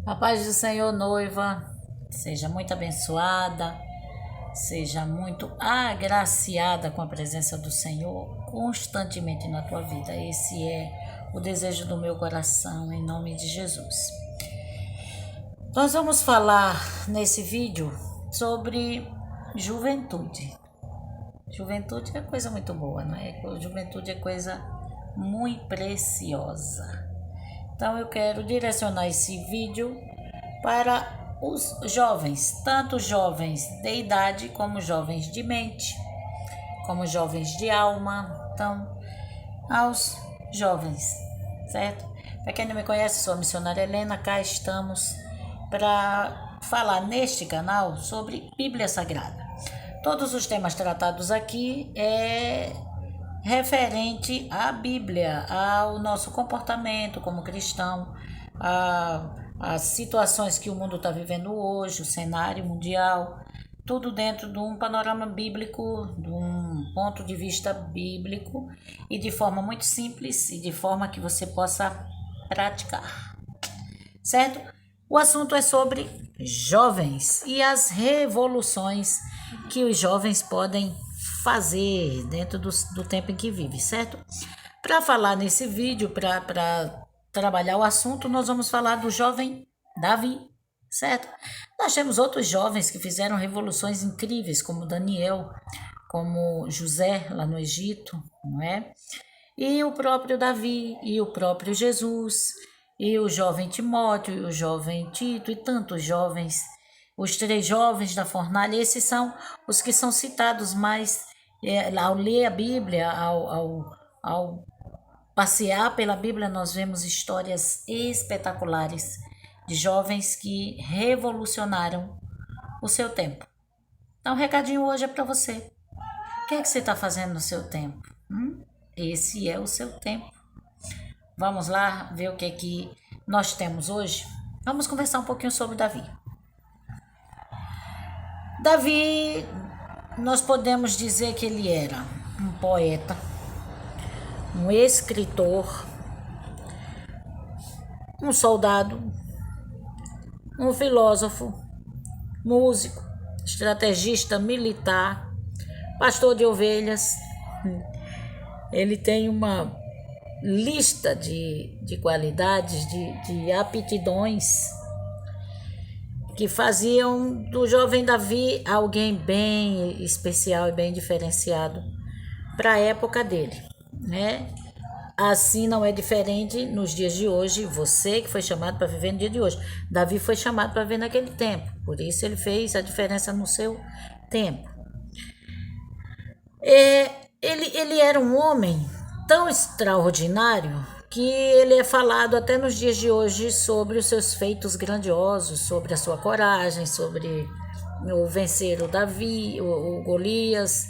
A paz do Senhor, noiva, seja muito abençoada, seja muito agraciada com a presença do Senhor constantemente na tua vida. Esse é o desejo do meu coração, em nome de Jesus. Nós vamos falar nesse vídeo sobre juventude. Juventude é coisa muito boa, não é? Juventude é coisa muito preciosa. Então eu quero direcionar esse vídeo para os jovens, tanto jovens de idade como jovens de mente, como jovens de alma, então aos jovens, certo? Para quem não me conhece, sou a missionária Helena, cá estamos para falar neste canal sobre Bíblia Sagrada. Todos os temas tratados aqui é referente à Bíblia, ao nosso comportamento como cristão, as situações que o mundo está vivendo hoje, o cenário mundial, tudo dentro de um panorama bíblico, de um ponto de vista bíblico e de forma muito simples e de forma que você possa praticar, certo? O assunto é sobre jovens e as revoluções que os jovens podem fazer dentro do tempo em que vive, certo? Para falar nesse vídeo, para trabalhar o assunto, nós vamos falar do jovem Davi, certo? Nós temos outros jovens que fizeram revoluções incríveis, como Daniel, como José, lá no Egito, não é? E o próprio Davi, e o próprio Jesus, e o jovem Timóteo, e o jovem Tito, e tantos jovens, os 3 jovens da fornalha, esses são os que são citados mais ao ler a Bíblia, ao passear pela Bíblia, nós vemos histórias espetaculares de jovens que revolucionaram o seu tempo. Então, o recadinho hoje é para você. O que é que você está fazendo no seu tempo? Esse é o seu tempo. Vamos lá ver o que é que nós temos hoje? Vamos conversar um pouquinho sobre Davi. Davi, nós podemos dizer que ele era um poeta, um escritor, um soldado, um filósofo, músico, estrategista militar, pastor de ovelhas. Ele tem uma lista de qualidades, de aptidões que faziam do jovem Davi alguém bem especial e bem diferenciado para a época dele, né? Assim não é diferente nos dias de hoje. Você que foi chamado para viver no dia de hoje, Davi foi chamado para viver naquele tempo, por isso ele fez a diferença no seu tempo. Ele era um homem tão extraordinário que ele é falado até nos dias de hoje sobre os seus feitos grandiosos, sobre a sua coragem, sobre o vencer o Davi, o Golias,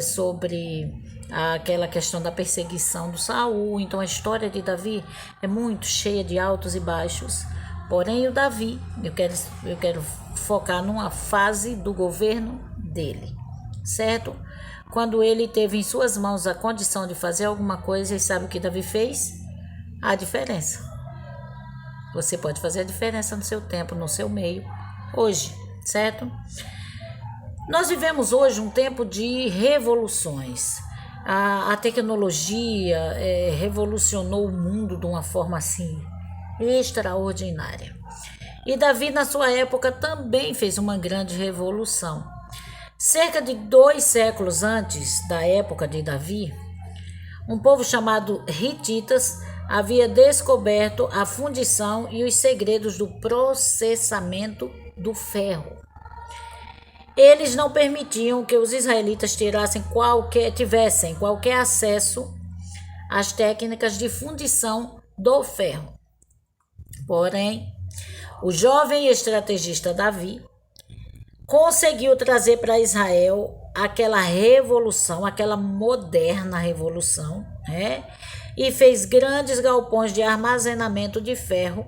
sobre aquela questão da perseguição do Saul. Então a história de Davi é muito cheia de altos e baixos. Porém o Davi, eu quero focar numa fase do governo dele, certo? Quando ele teve em suas mãos a condição de fazer alguma coisa, e sabe o que Davi fez? A diferença. Você pode fazer a diferença no seu tempo, no seu meio, hoje, certo? Nós vivemos hoje um tempo de revoluções. A tecnologia revolucionou o mundo de uma forma assim extraordinária. E Davi, na sua época, também fez uma grande revolução. Cerca de 2 séculos antes da época de Davi, um povo chamado Hititas havia descoberto a fundição e os segredos do processamento do ferro. Eles não permitiam que os israelitas tivessem qualquer acesso às técnicas de fundição do ferro. Porém, o jovem estrategista Davi conseguiu trazer para Israel aquela revolução, aquela moderna revolução, né? E fez grandes galpões de armazenamento de ferro,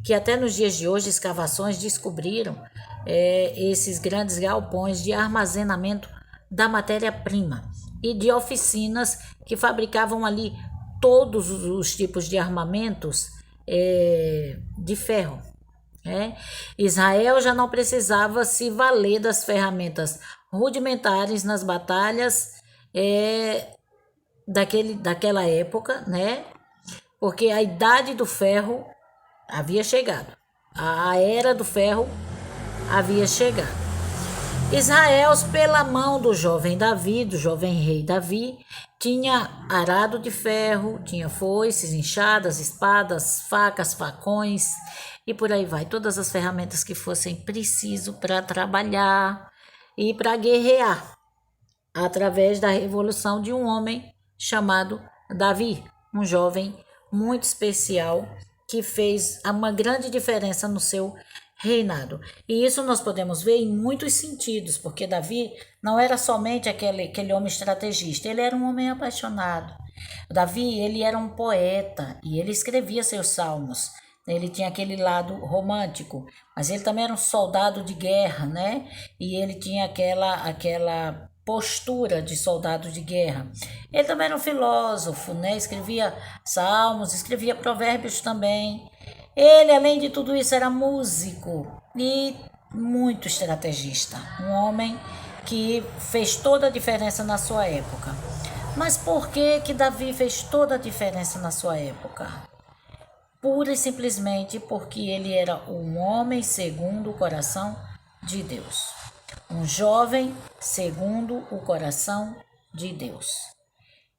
que até nos dias de hoje escavações descobriram esses grandes galpões de armazenamento da matéria-prima e de oficinas que fabricavam ali todos os tipos de armamentos de ferro. né? Israel já não precisava se valer das ferramentas rudimentares nas batalhas daquela época, né? Porque a idade do ferro havia chegado. A era do ferro havia chegado. Israel, pela mão do jovem Davi, do jovem rei Davi, tinha arado de ferro, tinha foices, enxadas, espadas, facas, facões e por aí vai. Todas as ferramentas que fossem preciso para trabalhar e para guerrear, através da revolução de um homem chamado Davi, um jovem muito especial que fez uma grande diferença no seu reinado. E isso nós podemos ver em muitos sentidos, porque Davi não era somente aquele homem estrategista, ele era um homem apaixonado. Davi, ele era um poeta e ele escrevia seus salmos. Ele tinha aquele lado romântico, mas ele também era um soldado de guerra, né? E ele tinha aquela postura de soldado de guerra. Ele também era um filósofo, né? Escrevia salmos, escrevia provérbios também. Ele, além de tudo isso, era músico e muito estrategista. Um homem que fez toda a diferença na sua época. Mas por que Davi fez toda a diferença na sua época? Pura e simplesmente porque ele era um homem segundo o coração de Deus. Um jovem segundo o coração de Deus.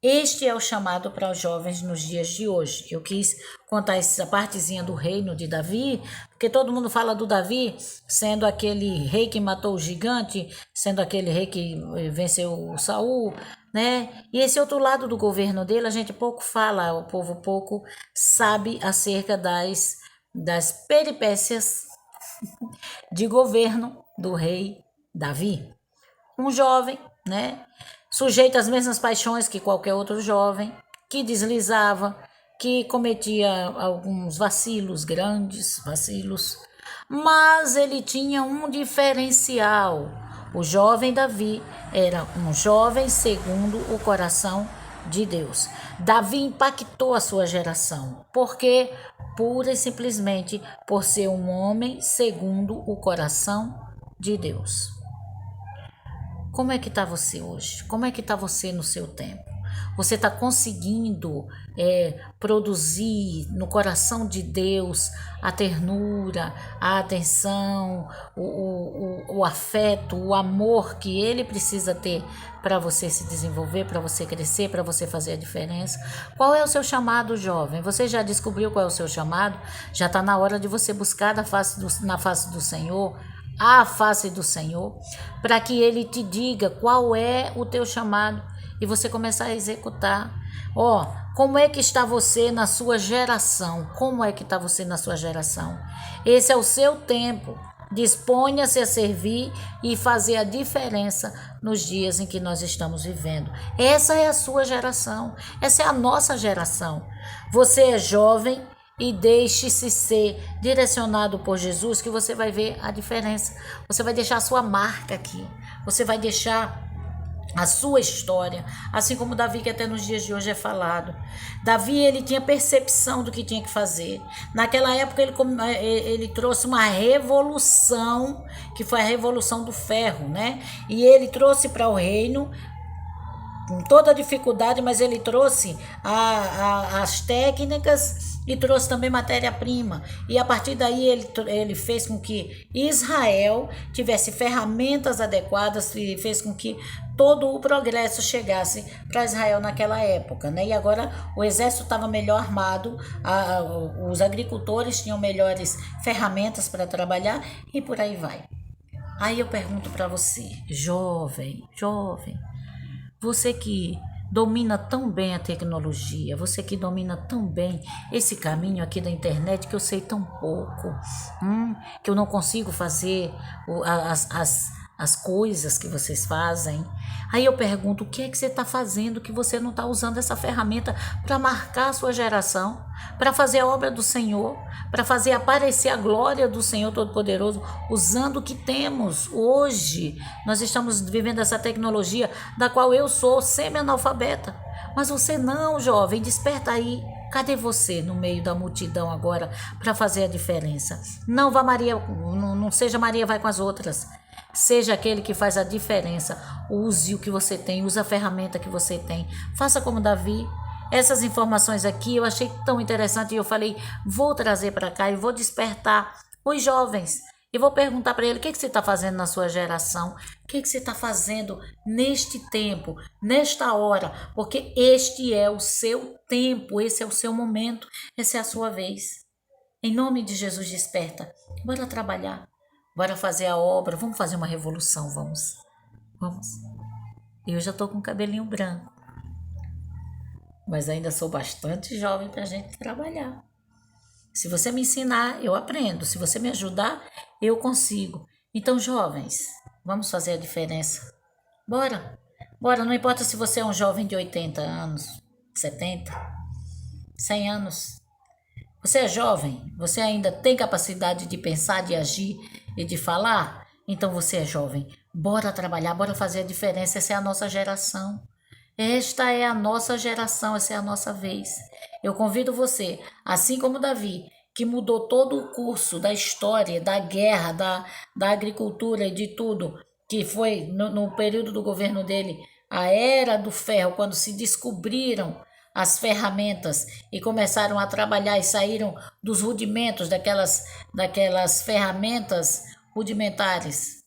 Este é o chamado para os jovens nos dias de hoje. Eu quis contar essa partezinha do reino de Davi, porque todo mundo fala do Davi sendo aquele rei que matou o gigante, sendo aquele rei que venceu o Saul, né? E esse outro lado do governo dele a gente pouco fala, o povo pouco sabe acerca das peripécias de governo do rei Davi. Um jovem, né? Sujeito às mesmas paixões que qualquer outro jovem, que deslizava, que cometia alguns vacilos, grandes vacilos, mas ele tinha um diferencial. O jovem Davi era um jovem segundo o coração de Deus. Davi impactou a sua geração, porque pura e simplesmente por ser um homem segundo o coração de Deus. Como é que está você hoje? Como é que está você no seu tempo? Você está conseguindo produzir no coração de Deus a ternura, a atenção, o afeto, o amor que Ele precisa ter para você se desenvolver, para você crescer, para você fazer a diferença? Qual é o seu chamado, jovem? Você já descobriu qual é o seu chamado? Já está na hora de você buscar na face do Senhor, a face do Senhor, para que Ele te diga qual é o teu chamado e você começar a executar. Como é que está você na sua geração? Como é que está você na sua geração? Esse é o seu tempo. Disponha-se a servir e fazer a diferença nos dias em que nós estamos vivendo. Essa é a sua geração. Essa é a nossa geração. Você é jovem e deixe-se ser direcionado por Jesus, que você vai ver a diferença. Você vai deixar a sua marca aqui. Você vai deixar a sua história, assim como Davi, que até nos dias de hoje é falado. Davi, ele tinha percepção do que tinha que fazer. Naquela época ele trouxe uma revolução, que foi a revolução do ferro, né? E ele trouxe para o reino com toda a dificuldade, mas ele trouxe as técnicas e trouxe também matéria-prima. E a partir daí ele fez com que Israel tivesse ferramentas adequadas e fez com que todo o progresso chegasse para Israel naquela época, né? E agora o exército estava melhor armado, os agricultores tinham melhores ferramentas para trabalhar e por aí vai. Aí eu pergunto para você, jovem, você que domina tão bem a tecnologia, você que domina tão bem esse caminho aqui da internet, que eu sei tão pouco, que eu não consigo fazer as coisas que vocês fazem. Aí eu pergunto, o que é que você está fazendo que você não está usando essa ferramenta para marcar a sua geração, para fazer a obra do Senhor, para fazer aparecer a glória do Senhor Todo-Poderoso, usando o que temos hoje? Nós estamos vivendo essa tecnologia da qual eu sou semi-analfabeta, mas você não, jovem, desperta aí. Cadê você no meio da multidão agora para fazer a diferença? Não vá Maria, não seja Maria vai com as outras. Seja aquele que faz a diferença. Use o que você tem, use a ferramenta que você tem. Faça como Davi. Essas informações aqui eu achei tão interessante e eu falei, vou trazer para cá e vou despertar os jovens. E vou perguntar para ele, o que você está fazendo na sua geração? O que você está fazendo neste tempo, nesta hora? Porque este é o seu tempo, esse é o seu momento, essa é a sua vez. Em nome de Jesus, desperta. Bora trabalhar, bora fazer a obra, vamos fazer uma revolução, vamos. Eu já estou com o cabelinho branco, mas ainda sou bastante jovem para a gente trabalhar. Se você me ensinar, eu aprendo. Se você me ajudar, eu consigo. Então, jovens, vamos fazer a diferença. Bora. Bora, não importa se você é um jovem de 80 anos, 70, 100 anos. Você é jovem, você ainda tem capacidade de pensar, de agir e de falar? Então você é jovem. Bora trabalhar, bora fazer a diferença. Essa é a nossa geração. Esta é a nossa geração, essa é a nossa vez. Eu convido você, assim como Davi, que mudou todo o curso da história, da guerra, da agricultura e de tudo, que foi no período do governo dele, a era do ferro, quando se descobriram as ferramentas e começaram a trabalhar e saíram dos rudimentos daquelas ferramentas rudimentares.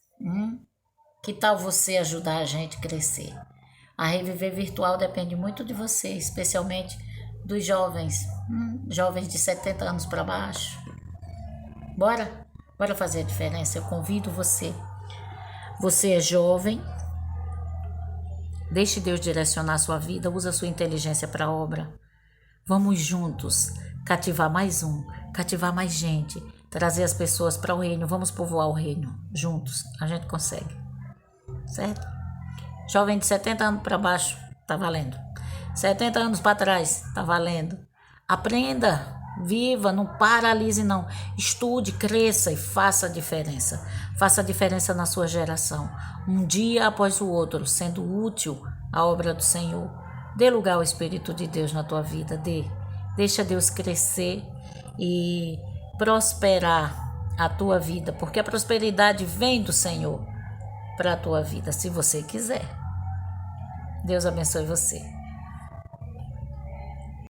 Que tal você ajudar a gente a crescer? A Reviver Virtual depende muito de você, especialmente dos jovens, jovens de 70 anos para baixo. Bora fazer a diferença. Eu convido você. Você é jovem. Deixe Deus direcionar a sua vida. Use a sua inteligência para a obra. Vamos juntos cativar mais cativar mais gente, trazer as pessoas para o reino. Vamos povoar o reino. Juntos. A gente consegue. Certo? Jovem de 70 anos para baixo, tá valendo. 70 anos para trás, tá valendo. Aprenda, viva, não paralise não. Estude, cresça e faça a diferença. Faça a diferença na sua geração. Um dia após o outro, sendo útil à obra do Senhor. Dê lugar ao Espírito de Deus na tua vida, Deixa Deus crescer e prosperar a tua vida, porque a prosperidade vem do Senhor para a tua vida, se você quiser. Deus abençoe você.